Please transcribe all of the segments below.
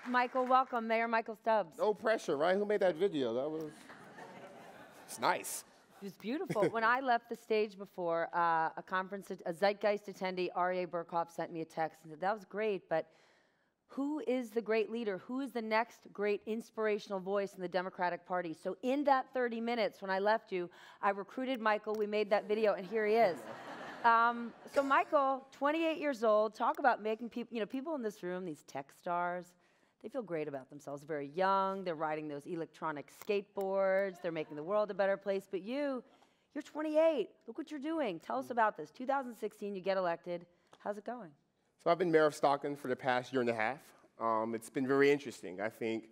Michael, welcome, Mayor Michael Stubbs. No pressure, right? Who made that video? It's nice. It was beautiful. When I left the stage before, a conference, a Zeitgeist attendee, R.A. Burkhoff, sent me a text and said, that was great, but who is the great leader? Who is the next great inspirational voice in the Democratic Party? So in that 30 minutes, when I left you, I recruited Michael, we made that video, and here he is. So Michael, 28 years old, talk about making people, people in this room, these tech stars, they feel great about themselves. Very young, they're riding those electronic skateboards, they're making the world a better place, but you're 28. Look what you're doing. Tell us about this. 2016, you get elected. How's it going? So I've been mayor of Stockton for the past year and a half. It's been very interesting. I think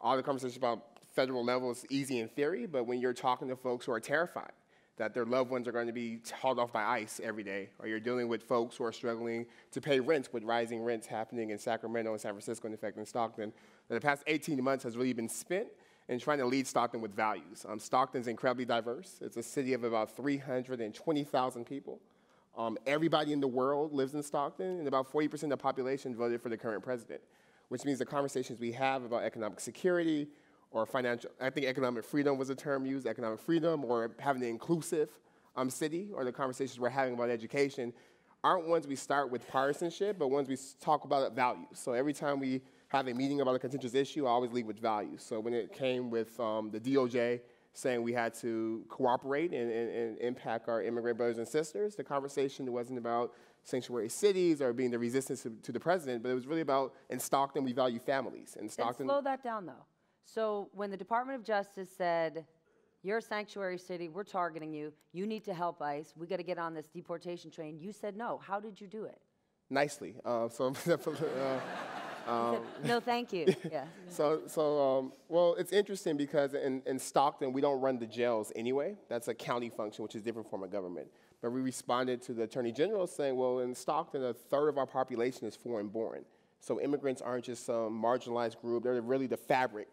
all the conversations about federal level is easy in theory, but when you're talking to folks who are terrified that their loved ones are going to be hauled off by ICE every day, or you're dealing with folks who are struggling to pay rent with rising rents happening in Sacramento and San Francisco, and in fact in Stockton, the past 18 months has really been spent in trying to lead Stockton with values. Stockton's incredibly diverse. It's a city of about 320,000 people. Everybody in the world lives in Stockton, and about 40% of the population voted for the current president, which means the conversations we have about economic security or financial, I think economic freedom was a term used, economic freedom, or having an inclusive city, or the conversations we're having about education, aren't ones we start with partisanship, but ones we talk about values. So every time we have a meeting about a contentious issue, I always lead with values. So when it came with the DOJ saying we had to cooperate and impact our immigrant brothers and sisters, the conversation wasn't about sanctuary cities or being the resistance to the president, but it was really about, in Stockton, we value families. In Stockton, and slow that down, though. So when the Department of Justice said, you're a sanctuary city, we're targeting you, you need to help ICE, we got to get on this deportation train, you said no. How did you do it? Nicely. No, thank you. Yeah. Well, it's interesting because in Stockton, we don't run the jails anyway. That's a county function, which is a different form of government. But we responded to the Attorney General saying, well, in Stockton, a third of our population is foreign-born. So immigrants aren't just some marginalized group. They're really the fabric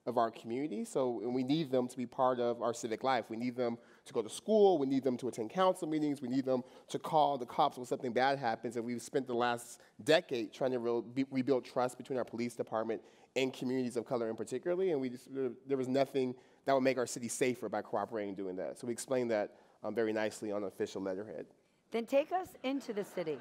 of our community, and we need them to be part of our civic life. We need them to go to school, we need them to attend council meetings, we need them to call the cops when something bad happens, and we've spent the last decade trying to rebuild trust between our police department and communities of color in particularly, and there was nothing that would make our city safer by cooperating and doing that. So we explained that very nicely on an official letterhead. Then take us into the city.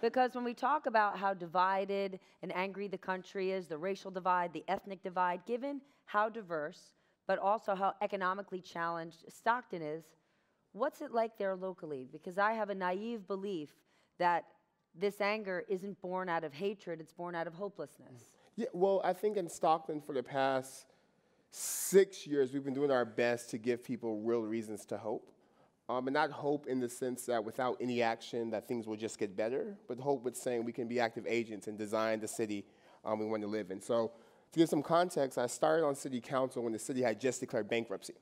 Because when we talk about how divided and angry the country is, the racial divide, the ethnic divide, given how diverse, but also how economically challenged Stockton is, what's it like there locally? Because I have a naive belief that this anger isn't born out of hatred, it's born out of hopelessness. Yeah, well, I think in Stockton for the past 6 years, we've been doing our best to give people real reasons to hope. And not hope in the sense that without any action that things will just get better, but hope with saying we can be active agents and design the city we want to live in. So to give some context, I started on city council when the city had just declared bankruptcy.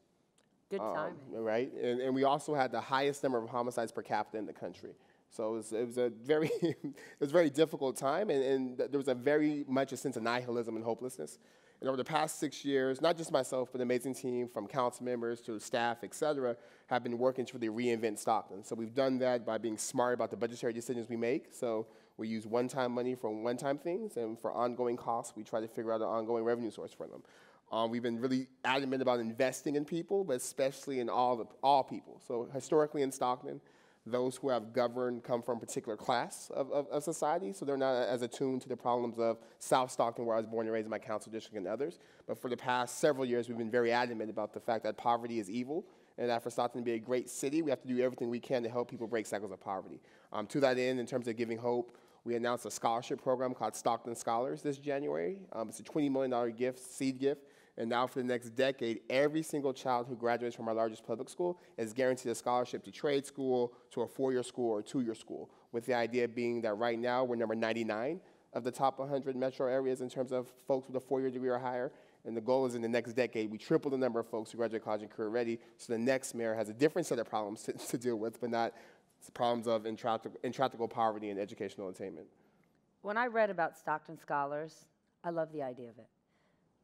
Good timing. Right? And we also had the highest number of homicides per capita in the country. So it was a very, it was a very difficult time, and there was a very much a sense of nihilism and hopelessness. And over the past 6 years, not just myself, but an amazing team from council members to staff, et cetera, have been working to really reinvent Stockton. So we've done that by being smart about the budgetary decisions we make. So we use one-time money for one-time things, and for ongoing costs, we try to figure out an ongoing revenue source for them. We've been really adamant about investing in people, but especially in all people. So historically in Stockton, those who have governed come from a particular class of society, so they're not as attuned to the problems of South Stockton, where I was born and raised in my council district, and others. But for the past several years, we've been very adamant about the fact that poverty is evil, and that for Stockton to be a great city, we have to do everything we can to help people break cycles of poverty. To that end, in terms of giving hope, we announced a scholarship program called Stockton Scholars this January. It's a $20 million gift, seed gift. And now for the next decade, every single child who graduates from our largest public school is guaranteed a scholarship to trade school, to a 4-year school, or a 2-year school, with the idea being that right now we're number 99 of the top 100 metro areas in terms of folks with a 4-year degree or higher. And the goal is in the next decade, we triple the number of folks who graduate college and career ready, so the next mayor has a different set of problems to deal with, but not problems of intractable poverty and educational attainment. When I read about Stockton Scholars, I love the idea of it.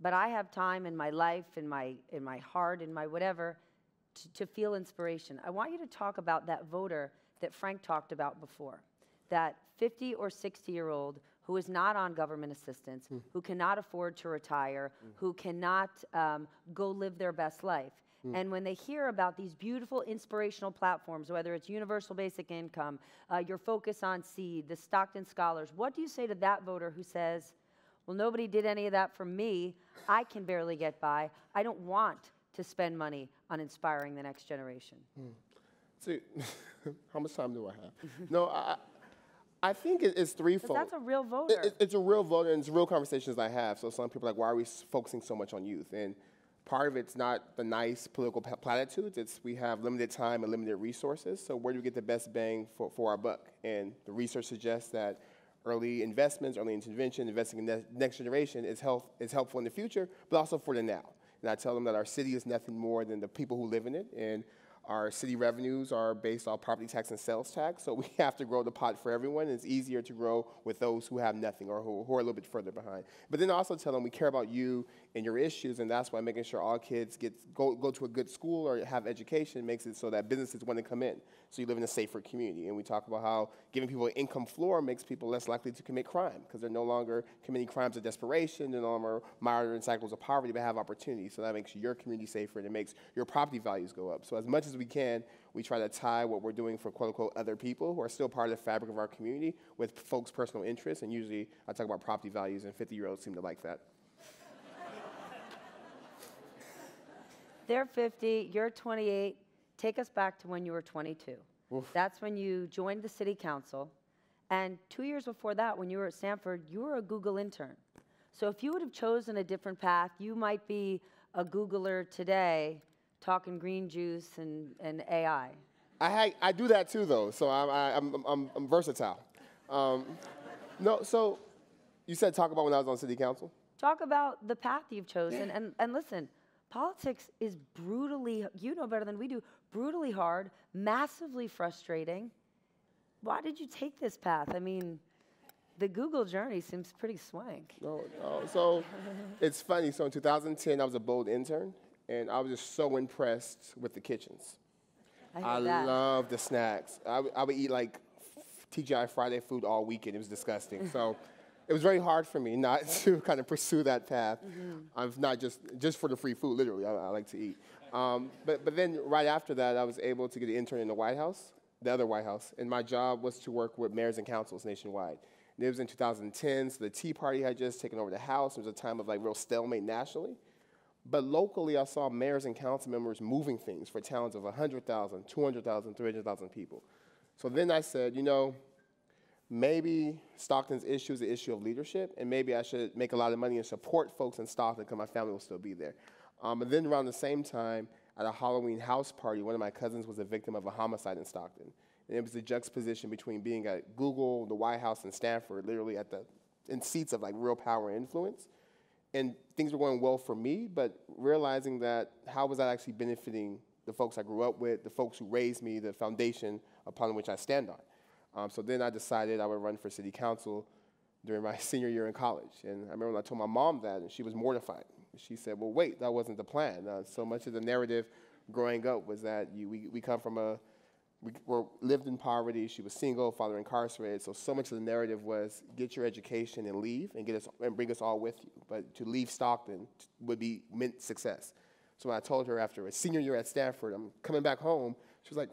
But I have time in my life, in my heart, in my whatever, to feel inspiration. I want you to talk about that voter that Frank talked about before, that 50 or 60-year-old who is not on government assistance, who cannot afford to retire, who cannot go live their best life. And when they hear about these beautiful inspirational platforms, whether it's universal basic income, your focus on seed, the Stockton scholars, what do you say to that voter who says, well, nobody did any of that for me, I can barely get by, I don't want to spend money on inspiring the next generation? See, how much time do I have? No, I think it's threefold. That's a real voter. It's a real voter, and it's real conversations I have. So some people are like, why are we focusing so much on youth? And part of it's not the nice political platitudes. It's we have limited time and limited resources. So where do we get the best bang for our buck? And the research suggests that early investments, early intervention, investing in the next generation is helpful in the future, but also for the now. And I tell them that our city is nothing more than the people who live in it. And our city revenues are based off property tax and sales tax, so we have to grow the pot for everyone. It's easier to grow with those who have nothing or who are a little bit further behind. But then also tell them we care about you and your issues, and that's why making sure all kids go to a good school or have education makes it so that businesses want to come in, so you live in a safer community. And we talk about how giving people an income floor makes people less likely to commit crime because they're no longer committing crimes of desperation, they're no longer mired in cycles of poverty, but have opportunity. So that makes your community safer and it makes your property values go up. So as much as we can, we try to tie what we're doing for quote-unquote other people who are still part of the fabric of our community with folks' personal interests, and usually I talk about property values, and 50-year-olds seem to like that. They're 50, you're 28. Take us back to when you were 22. Oof. That's when you joined the city council, and 2 years before that, when you were at Stanford, you were a Google intern. So if you would have chosen a different path, you might be a Googler today, talking green juice and AI. I do that too, though. So I'm versatile. No, so you said talk about when I was on city council. Talk about the path you've chosen, and listen, politics is brutally, you know better than we do, brutally hard, massively frustrating. Why did you take this path? I mean, the Google journey seems pretty swank. No. So it's funny. So in 2010, I was a bold intern. And I was just so impressed with the kitchens. I love the snacks. I would eat like TGI Friday food all weekend. It was disgusting. So it was very hard for me not to kind of pursue that path. I'm not just for the free food, literally. I like to eat. But then right after that, I was able to get an intern in the White House, the other White House. And my job was to work with mayors and councils nationwide. And it was in 2010, so the Tea Party had just taken over the House. It was a time of like real stalemate nationally. But locally, I saw mayors and council members moving things for towns of 100,000, 200,000, 300,000 people. So then I said, you know, maybe Stockton's issue is an issue of leadership, and maybe I should make a lot of money and support folks in Stockton because my family will still be there. And then around the same time, at a Halloween house party, one of my cousins was a victim of a homicide in Stockton. And it was the juxtaposition between being at Google, the White House, and Stanford, literally in seats of like real power and influence. And things were going well for me, but realizing that how was that actually benefiting the folks I grew up with, the folks who raised me, the foundation upon which I stand on. So then I decided I would run for city council during my senior year in college. And I remember when I told my mom that, and she was mortified. She said, well, wait, that wasn't the plan. So much of the narrative growing up was that we come from we lived in poverty. She was single, father incarcerated. So much of the narrative was get your education and leave and bring us all with you. But to leave Stockton meant success. So when I told her after a senior year at Stanford, I'm coming back home, she was like,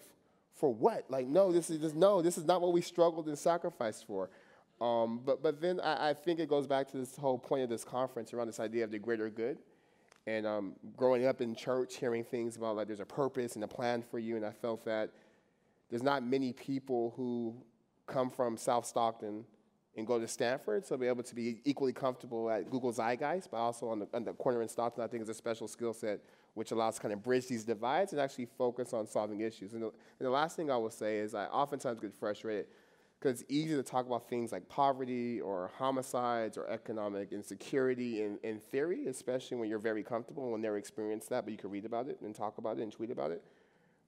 for what? Like, no, this is not what we struggled and sacrificed for. But then I think it goes back to this whole point of this conference around this idea of the greater good. And growing up in church, hearing things about like there's a purpose and a plan for you, and I felt that there's not many people who come from South Stockton and go to Stanford, so be able to be equally comfortable at Google Zeitgeist, but also on the corner in Stockton, I think is a special skill set which allows us to kind of bridge these divides and actually focus on solving issues. And the last thing I will say is I oftentimes get frustrated because it's easy to talk about things like poverty or homicides or economic insecurity in theory, especially when you're very comfortable and will never experience that, but you can read about it and talk about it and tweet about it.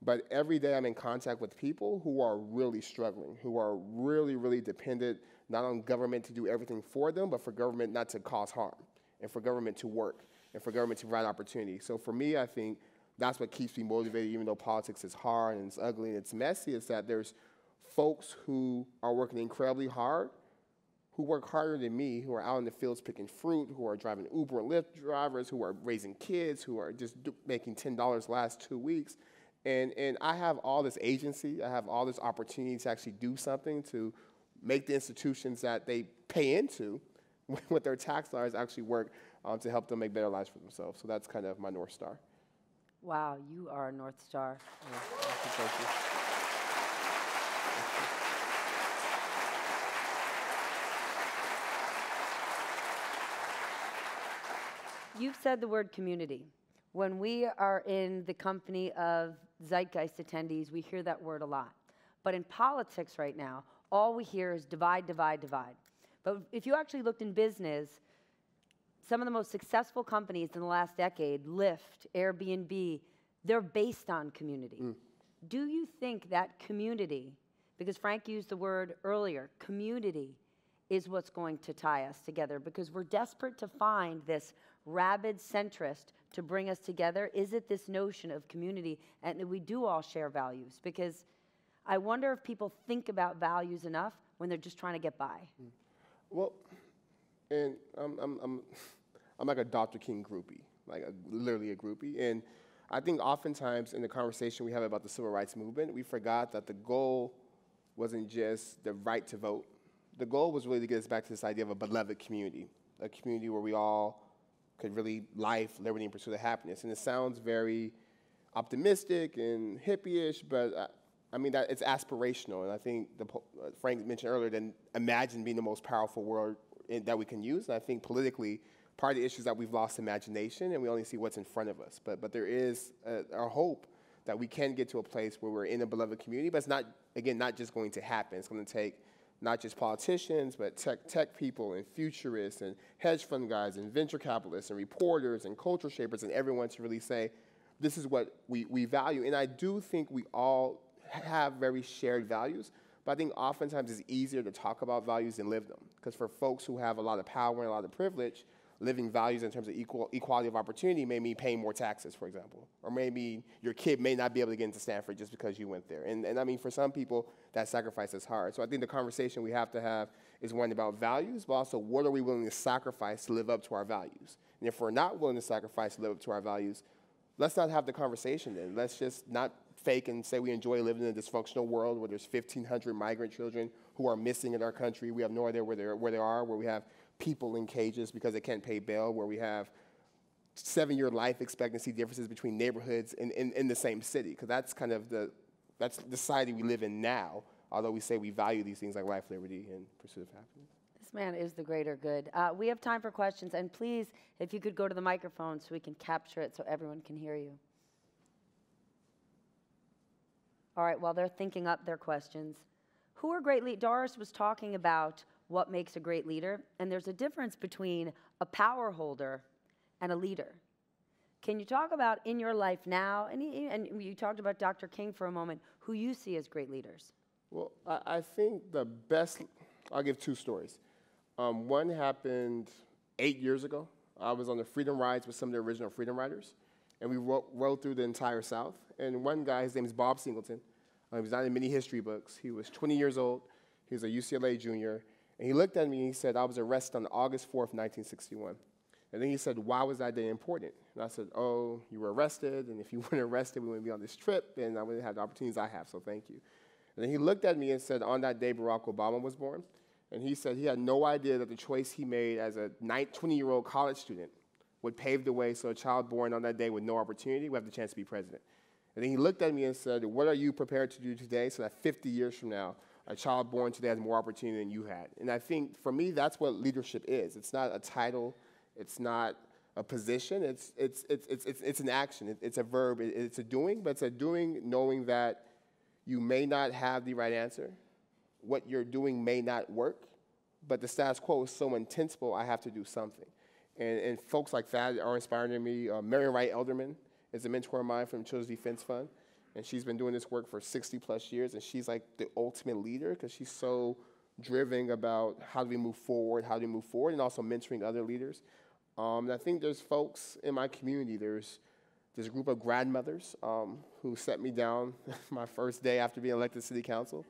But every day I'm in contact with people who are really struggling, who are really, really dependent not on government to do everything for them, but for government not to cause harm, and for government to work, and for government to provide opportunity. So for me, I think that's what keeps me motivated, even though politics is hard and it's ugly and it's messy, is that there's folks who are working incredibly hard who work harder than me, who are out in the fields picking fruit, who are driving Uber and Lyft drivers, who are raising kids, who are just making $10 last 2 weeks. And I have all this agency, I have all this opportunity to actually do something to make the institutions that they pay into with their tax dollars actually work to help them make better lives for themselves. So that's kind of my North Star. Wow, you are a North Star. Yeah, thank you. You've said the word community. When we are in the company of Zeitgeist attendees, we hear that word a lot. But in politics right now, all we hear is divide, divide, divide. But if you actually looked in business, some of the most successful companies in the last decade, Lyft, Airbnb, they're based on community. Do you think that community, because Frank used the word earlier, community is what's going to tie us together? Because we're desperate to find this rabid centrist to bring us together. Is it this notion of community and that we do all share values? Because I wonder if people think about values enough when they're just trying to get by. Well, and I'm like a Dr. King groupie, like literally a groupie. And I think oftentimes in the conversation we have about the civil rights movement, we forgot that the goal wasn't just the right to vote. The goal was really to get us back to this idea of a beloved community, a community where we all could really life, liberty, and pursuit of happiness. And it sounds very optimistic and hippie-ish, but I mean, that it's aspirational. And I think Frank mentioned earlier that imagine being the most powerful word that we can use. And I think politically, part of the issue is that we've lost imagination and we only see what's in front of us. But there is a hope that we can get to a place where we're in a beloved community. But it's not, again, not just going to happen. It's going to take not just politicians, but tech people and futurists and hedge fund guys and venture capitalists and reporters and culture shapers and everyone to really say, this is what we value. And I do think we all have very shared values, but I think oftentimes it's easier to talk about values than live them. Because for folks who have a lot of power and a lot of privilege, living values in terms of equality of opportunity may mean paying more taxes, for example. Or maybe your kid may not be able to get into Stanford just because you went there. And I mean, for some people, that sacrifice is hard. So I think the conversation we have to have is one about values, but also what are we willing to sacrifice to live up to our values? And if we're not willing to sacrifice to live up to our values, let's not have the conversation then. Let's just not fake and say we enjoy living in a dysfunctional world where there's 1,500 migrant children who are missing in our country. We have no idea where they are, where we have people in cages because they can't pay bail, where we have 7-year life expectancy differences between neighborhoods in the same city. Because that's kind of that's the society we live in now, although we say we value these things like life, liberty, and pursuit of happiness. This man is the greater good. We have time for questions, and please, if you could go to the microphone so we can capture it so everyone can hear you. All right, while they're thinking up their questions, who are great leaders? Doris was talking about what makes a great leader, and there's a difference between a power holder and a leader. Can you talk about in your life now, and you talked about Dr. King for a moment, who you see as great leaders? Well, I think the best, I'll give 2 stories. One happened 8 years ago. I was on the Freedom Rides with some of the original Freedom Riders, and we rode through the entire South. And one guy, his name is Bob Singleton. He was not in many history books. He was 20 years old. He was a UCLA junior. And he looked at me and he said, I was arrested on August 4th, 1961. And then he said, why was that day important? And I said, oh, you were arrested, and if you weren't arrested, we wouldn't be on this trip, and I wouldn't have the opportunities I have, so thank you. And then he looked at me and said, on that day, Barack Obama was born. And he said he had no idea that the choice he made as a 20-year-old college student would pave the way so a child born on that day with no opportunity would have the chance to be president. And then he looked at me and said, what are you prepared to do today so that 50 years from now, a child born today has more opportunity than you had? And I think, for me, that's what leadership is. It's not a title. It's not a position. It's an action. It's a verb. It's a doing, but it's a doing knowing that you may not have the right answer. What you're doing may not work, but the status quo is so intensible, I have to do something. And folks like that are inspiring to me. Marian Wright Elderman is a mentor of mine from the Children's Defense Fund, and she's been doing this work for 60-plus years, and she's like the ultimate leader because she's so driven about how do we move forward, and also mentoring other leaders. And I think there's folks in my community. There's this group of grandmothers who set me down my first day after being elected to city council.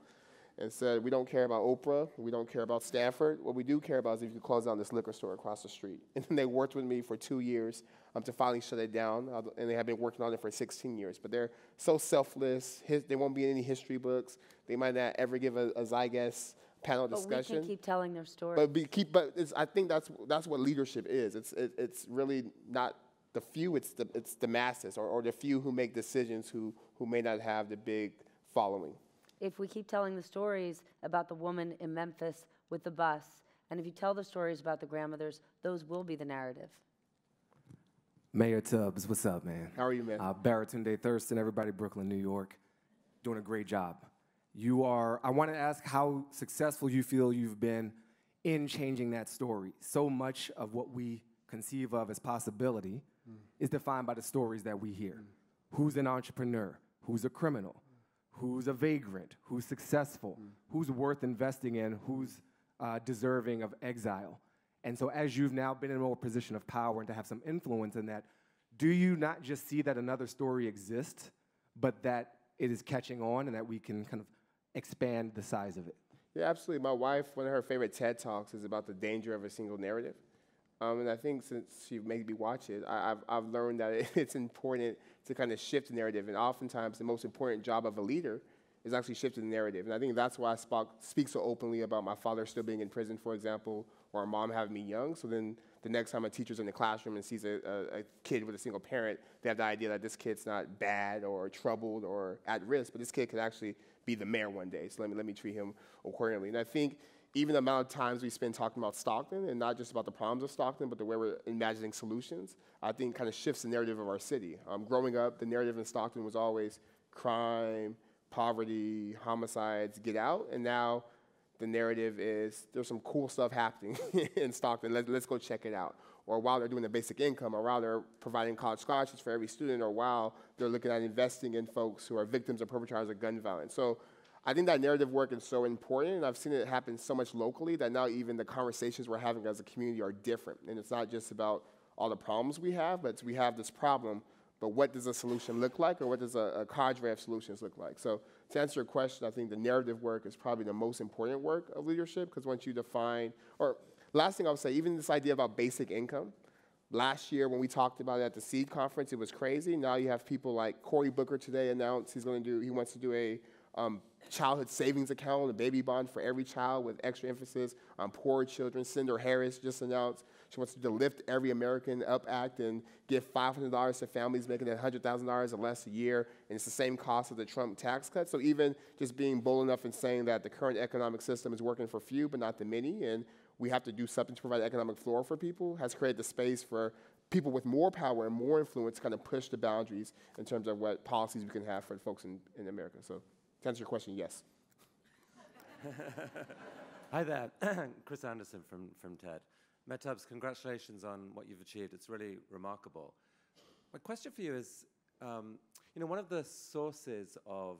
and said, we don't care about Oprah, we don't care about Stanford. What we do care about is if you could close down this liquor store across the street. And then they worked with me for 2 years to finally shut it down, and they have been working on it for 16 years. But they're so selfless. They won't be in any history books. They might not ever give a Zeitgeist panel discussion. But we can keep telling their story. I think that's what leadership is. It's really not the few, it's the masses, or the few who make decisions who may not have the big following. If we keep telling the stories about the woman in Memphis with the bus, and if you tell the stories about the grandmothers, those will be the narrative. Mayor Tubbs, what's up, man? How are you, man? Baratunde Thurston, everybody, Brooklyn, New York, doing a great job. I want to ask how successful you feel you've been in changing that story. So much of what we conceive of as possibility is defined by the stories that we hear. Who's an entrepreneur? Who's a criminal? Who's a vagrant? Who's successful? Who's worth investing in? Who's deserving of exile? And so as you've now been in a more position of power and to have some influence in that, do you not just see that another story exists, but that it is catching on and that we can kind of expand the size of it? Yeah, absolutely. My wife, one of her favorite TED Talks is about the danger of a single narrative. And I think since she made me watch it, I've learned that it's important to kind of shift the narrative. And oftentimes, the most important job of a leader is actually shifting the narrative. And I think that's why I speak so openly about my father still being in prison, for example, or our mom having me young. So then the next time a teacher's in the classroom and sees a kid with a single parent, they have the idea that this kid's not bad or troubled or at risk, but this kid could actually be the mayor one day. So let me treat him accordingly. And I think even the amount of times we spend talking about Stockton, and not just about the problems of Stockton, but the way we're imagining solutions, I think kind of shifts the narrative of our city. Growing up, the narrative in Stockton was always crime, poverty, homicides, get out, and now the narrative is there's some cool stuff happening in Stockton, let's go check it out. Or while they're doing the basic income, or while they're providing college scholarships for every student, or while they're looking at investing in folks who are victims or perpetrators of gun violence. So I think that narrative work is so important, and I've seen it happen so much locally that now even the conversations we're having as a community are different. And it's not just about all the problems we have, but we have this problem, but what does a solution look like, or what does a cadre of solutions look like? So to answer your question, I think the narrative work is probably the most important work of leadership, because once you define, or last thing I would say, even this idea about basic income, last year when we talked about it at the SEED conference, it was crazy. Now you have people like Cory Booker today announced he wants to do a childhood savings account, a baby bond for every child with extra emphasis on poor children. Senator Harris just announced she wants to do the Lift Every American Up Act and give $500 to families making $100,000 or less a year, and it's the same cost as the Trump tax cut. So even just being bold enough in saying that the current economic system is working for few but not the many, and we have to do something to provide economic floor for people, has created the space for people with more power and more influence to kind of push the boundaries in terms of what policies we can have for folks in America. So to answer your question, yes. Hi there, Chris Anderson from TED. Mayor Tubbs, congratulations on what you've achieved. It's really remarkable. My question for you is, one of the sources of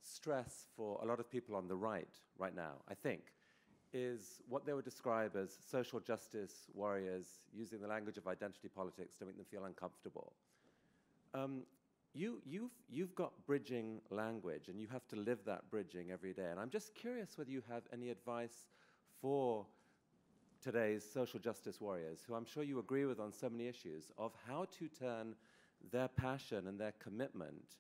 stress for a lot of people on the right now, I think, is what they would describe as social justice warriors using the language of identity politics to make them feel uncomfortable. You've got bridging language, and you have to live that bridging every day. And I'm just curious whether you have any advice for today's social justice warriors, who I'm sure you agree with on so many issues, of how to turn their passion and their commitment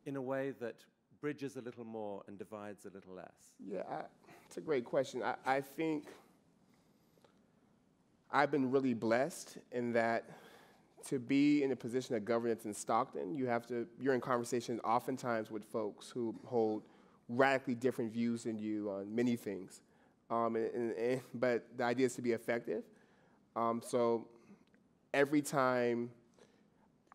in a way that bridges a little more and divides a little less. Yeah, it's a great question. I think I've been really blessed in that to be in a position of governance in Stockton, you're in conversation oftentimes with folks who hold radically different views than you on many things. But the idea is to be effective. So every time,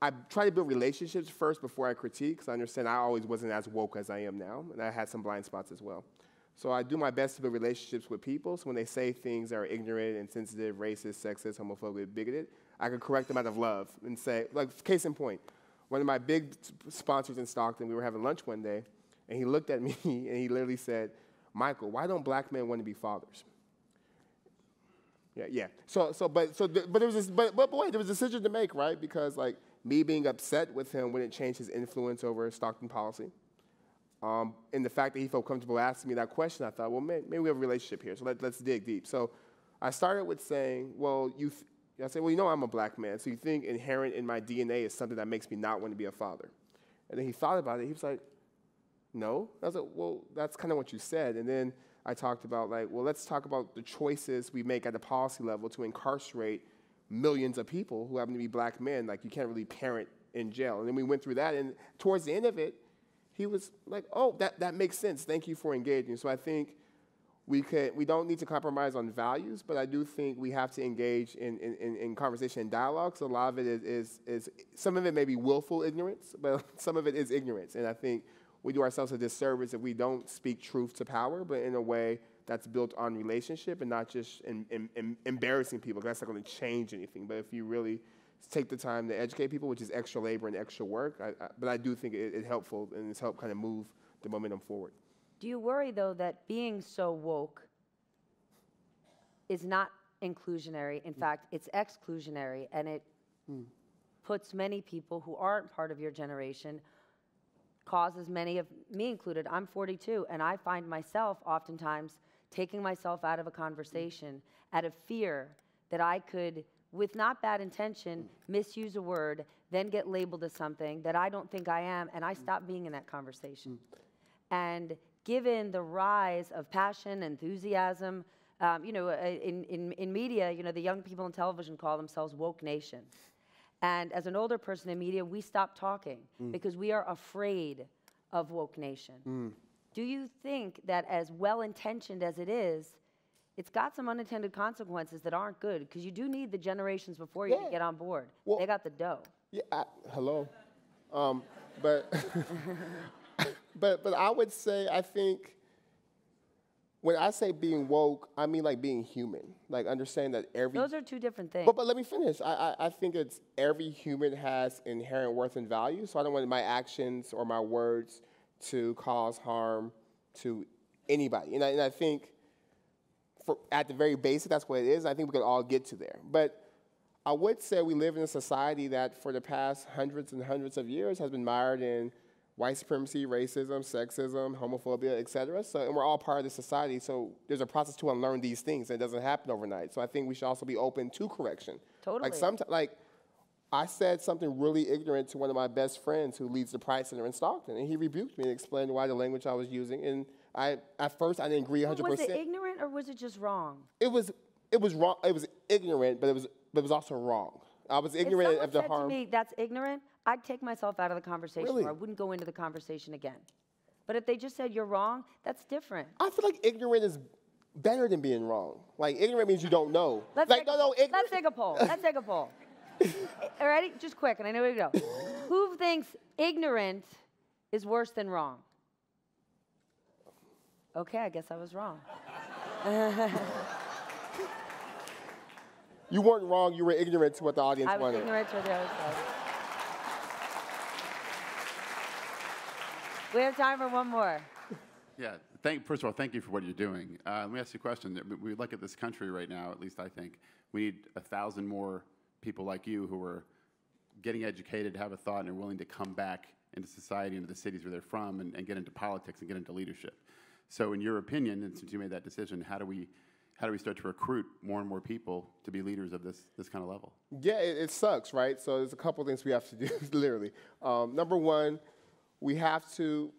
I try to build relationships first before I critique, because I understand I always wasn't as woke as I am now, and I had some blind spots as well. So I do my best to build relationships with people, so when they say things that are ignorant, insensitive, racist, sexist, homophobic, bigoted, I can correct them out of love and say, like, case in point, one of my big sponsors in Stockton, we were having lunch one day, and he looked at me and he literally said, "Michael, why don't black men want to be fathers?" Yeah. But there was a decision to make, right? Because like me being upset with him wouldn't change his influence over Stockton policy. And the fact that he felt comfortable asking me that question, I thought, well, maybe we have a relationship here, so let's dig deep. So I started with saying, well, I said, well, you know I'm a black man, so you think inherent in my DNA is something that makes me not want to be a father. And then he thought about it. He was like, no. I was like, well, that's kind of what you said. And then I talked about, like, well, let's talk about the choices we make at the policy level to incarcerate millions of people who happen to be black men. Like, you can't really parent in jail. And then we went through that, and towards the end of it, he was like, oh, that makes sense. Thank you for engaging. So I think we don't need to compromise on values, but I do think we have to engage in conversation and dialogue. So a lot of it is some of it may be willful ignorance, but some of it is ignorance. And I think we do ourselves a disservice if we don't speak truth to power, but in a way that's built on relationship and not just embarrassing people, because that's not going to change anything. But if you really take the time to educate people, which is extra labor and extra work, but I do think it's helpful, and it's helped kind of move the momentum forward. Do you worry, though, that being so woke is not inclusionary? In fact, it's exclusionary, and it puts many people who aren't part of your generation, causes many of me included. I'm 42, and I find myself oftentimes taking myself out of a conversation out of fear that I could, with not bad intention, misuse a word, then get labeled as something that I don't think I am, and I stop being in that conversation. And given the rise of passion, enthusiasm, in media, the young people in television call themselves woke nation. And as an older person in media, we stop talking because we are afraid of woke nation. Do you think that as well-intentioned as it is, it's got some unintended consequences that aren't good? Because you do need the generations before you to get on board. Well, they got the dough. Yeah, hello. But but I would say, I think, when I say being woke, I mean like being human, like understanding that every... Those are two different things. But let me finish. I think it's every human has inherent worth and value, so I don't want my actions or my words to cause harm to anybody. And I think at the very basic, that's what it is. I think we could all get to there. But I would say we live in a society that for the past hundreds and hundreds of years has been mired in white supremacy, racism, sexism, homophobia, et cetera. So, and we're all part of the society, so there's a process to unlearn these things, and it doesn't happen overnight. So I think we should also be open to correction. Totally. Like I said something really ignorant to one of my best friends who leads the Pride Center in Stockton, and he rebuked me and explained why the language I was using, and at first I didn't agree 100%. Was it ignorant or was it just wrong? It was wrong. It was ignorant, but it was also wrong. I was ignorant of the harm. If someone said to me, that's ignorant, I'd take myself out of the conversation, Really? or I wouldn't go into the conversation again. But if they just said you're wrong, that's different. I feel like ignorant is better than being wrong. Like, ignorant means you don't know. Let's take a poll. Let's take a poll. All ready? Just quick, and I know where to go. Who thinks ignorant is worse than wrong? Okay, I guess I was wrong. You weren't wrong. You were ignorant to what the audience wanted. I was ignorant to what the other side. We have time for one more. Yeah. First of all, thank you for what you're doing. Let me ask you a question. We look at this country right now, at least I think, we need 1,000 more people like you who are getting educated, have a thought, and are willing to come back into society, into the cities where they're from, and get into politics and get into leadership. So in your opinion, and since you made that decision, how do we start to recruit more and more people to be leaders of this kind of level? Yeah, it sucks, right? So there's a couple things we have to do, literally. Number one, we have to,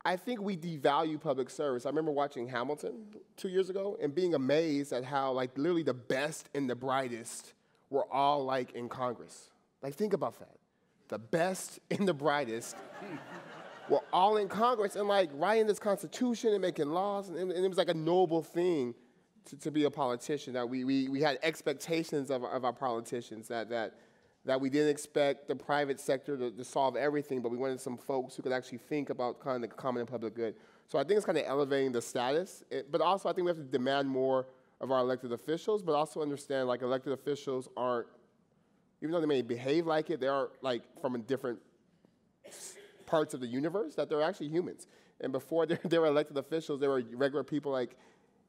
I think we devalue public service. I remember watching Hamilton 2 years ago and being amazed at how, like, literally the best and the brightest were all, like, in Congress. Like, think about that. The best and the brightest were all in Congress and, like, writing this Constitution and making laws. And it was, like, a noble thing to be a politician, that we had expectations of our politicians, that we didn't expect the private sector to solve everything, but we wanted some folks who could actually think about kind of the common and public good. So I think it's kind of elevating the status, but also I think we have to demand more of our elected officials, but also understand, like, elected officials aren't, even though they may behave like it, they are, like, from a different parts of the universe, that they're actually humans. And before they were elected officials, they were regular people like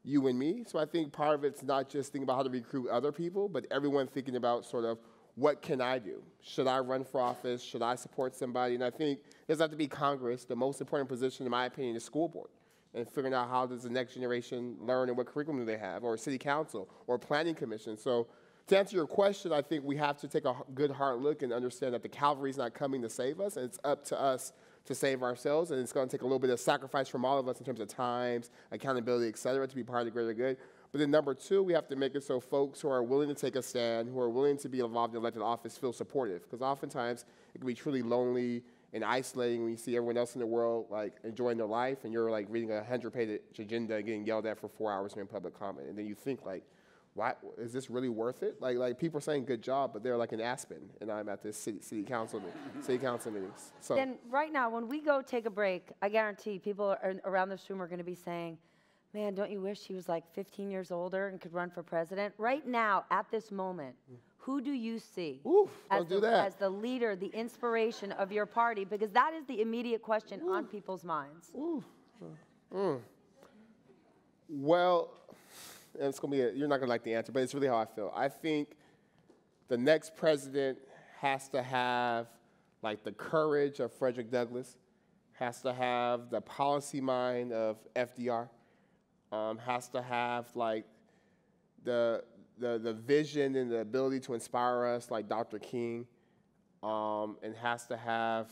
you and me. So I think part of it's not just thinking about how to recruit other people, but everyone thinking about sort of what can I do? Should I run for office? Should I support somebody? And I think it doesn't have to be Congress. The most important position, in my opinion, is school board. And figuring out how does the next generation learn and what curriculum do they have, or city council, or planning commission. So to answer your question, I think we have to take a good hard look and understand that the cavalry's not coming to save us, and it's up to us to save ourselves, and it's going to take a little bit of sacrifice from all of us in terms of times, accountability, et cetera, to be part of the greater good. But then number two, we have to make it so folks who are willing to take a stand, who are willing to be involved in elected office, feel supportive. Because oftentimes it can be truly lonely and isolating when you see everyone else in the world like enjoying their life, and you're like reading a 100-page agenda and getting yelled at for 4 hours during public comment. And then you think like, why, is this really worth it? Like people are saying good job, but they're like in Aspen, and I'm at this city council meetings. So then right now, when we go take a break, I guarantee people around this room are going to be saying, man, don't you wish he was like 15 years older and could run for president? Right now, at this moment, who do you see as the leader, the inspiration of your party? Because that is the immediate question on people's minds. Well, it's gonna be you're not gonna like the answer, but it's really how I feel. I think the next president has to have like the courage of Frederick Douglass, has to have the policy mind of FDR, has to have like the vision and the ability to inspire us like Dr. King, and has to have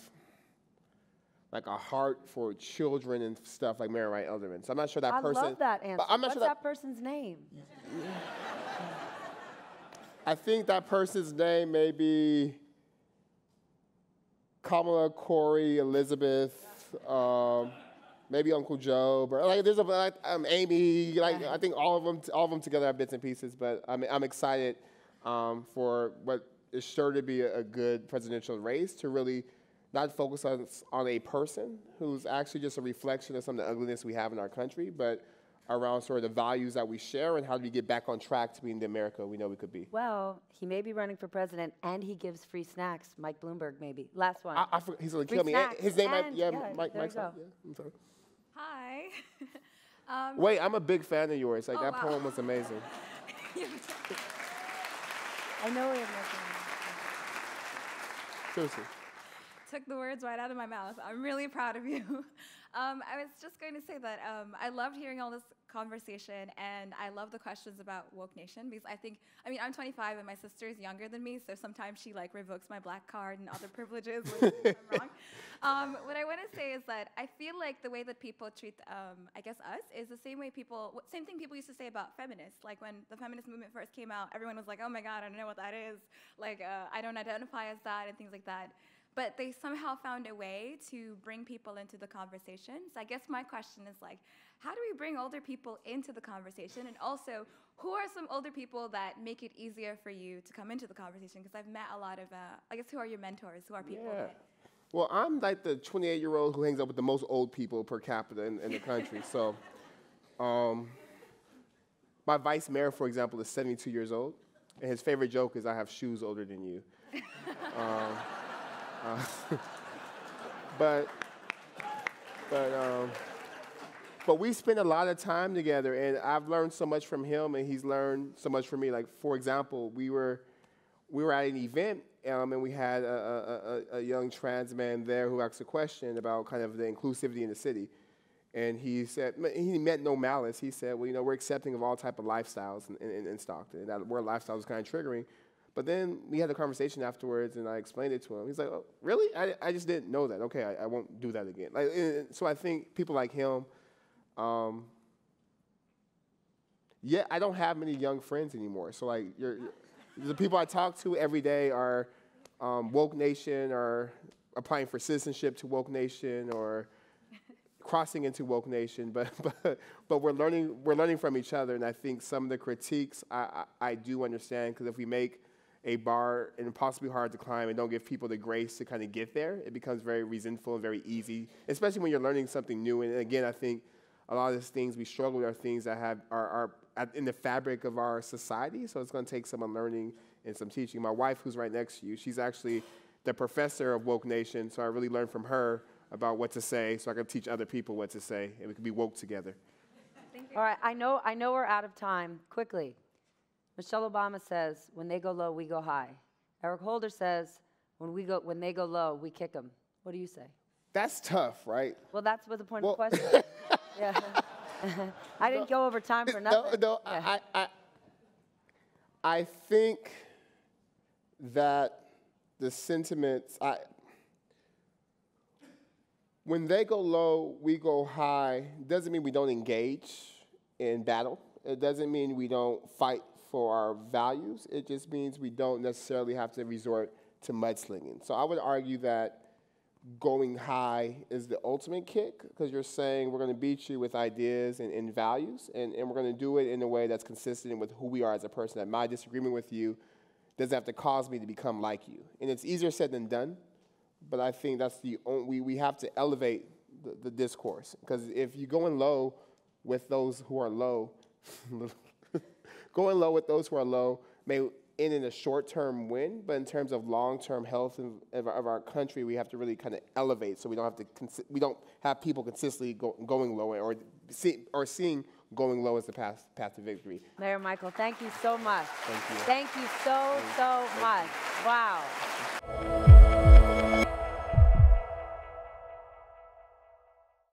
like a heart for children and stuff like Mary Wright Elderman. So I'm not sure that person. I love that answer. I'm not What's sure that person's name? I think that person's name may be Kamala, Corey, Elizabeth, maybe Uncle Joe, but like there's Amy. Like I think all of them together have bits and pieces. But I'm excited for what is sure to be a good presidential race, to really not focus on a person who's actually just a reflection of some of the ugliness we have in our country, but around sort of the values that we share and how do we get back on track to being the America we know we could be. Well, he may be running for president, and he gives free snacks. Mike Bloomberg, maybe. Last one. I forgot, he's going to kill me. His name, Mike. There you go. I'm sorry. Hi. Wait, I'm a big fan of yours. Like that poem was amazing. I know it. Seriously. Took the words right out of my mouth. I'm really proud of you. I was just going to say that I loved hearing all this conversation, and I love the questions about woke nation, because I mean, I'm 25 and my sister is younger than me, so sometimes she like revokes my black card and other privileges when I'm wrong. What I want to say is that I feel like the way that people treat, I guess, us is the same thing people used to say about feminists. Like when the feminist movement first came out, everyone was like, oh my God, I don't know what that is. Like, I don't identify as that and things like that. But they somehow found a way to bring people into the conversation. So I guess my question is like, how do we bring older people into the conversation? And also, who are some older people that make it easier for you to come into the conversation? Because I've met a lot of, I guess, who are your mentors? Who are people that... Well, I'm like the 28-year-old who hangs out with the most old people per capita in the country. So my vice mayor, for example, is 72 years old. And his favorite joke is, I have shoes older than you. But we spend a lot of time together, and I've learned so much from him, and he's learned so much from me. Like, for example, we were at an event, and we had a young trans man there who asked a question about kind of the inclusivity in the city. And he said, he meant no malice. He said, well, we're accepting of all type of lifestyles in Stockton. And that word lifestyle was kind of triggering. But then we had a conversation afterwards, and I explained it to him. He's like, oh, really? I just didn't know that. Okay, I won't do that again. Like, so I think people like him, I don't have many young friends anymore. So like, the people I talk to every day are Woke Nation, or applying for citizenship to Woke Nation, or crossing into Woke Nation. But we're learning from each other, and I think some of the critiques I do understand, because if we make a bar and possibly hard to climb and don't give people the grace to kind of get there, it becomes very resentful and very easy, especially when you're learning something new. And again, I think a lot of these things we struggle with are things that are in the fabric of our society, so it's going to take some unlearning and some teaching. My wife, who's right next to you, she's actually the professor of Woke Nation, so I really learned from her about what to say, so I can teach other people what to say, and we can be woke together. Thank you. All right, I know we're out of time. Quickly. Michelle Obama says, when they go low, we go high. Eric Holder says, when they go low, we kick them. What do you say? That's tough, right? Well, that's what the point of the question. Yeah. I didn't go over time for nothing. No, Yeah. I think that the sentiments, when they go low, we go high, doesn't mean we don't engage in battle. It doesn't mean we don't fight for our values. It just means we don't necessarily have to resort to mudslinging. So I would argue that going high is the ultimate kick, because you're saying we're going to beat you with ideas and values, and we're going to do it in a way that's consistent with who we are as a person, that my disagreement with you doesn't have to cause me to become like you. And it's easier said than done, but I think that's the only, we have to elevate the discourse, because if you're going low with those who are low, going low with those who are low may end in a short-term win, but in terms of long-term health of our country, we have to really kind of elevate, so we don't have people consistently going low or seeing going low as the path to victory. Mayor Michael, thank you so much. Thank you. Thank you so much. Wow.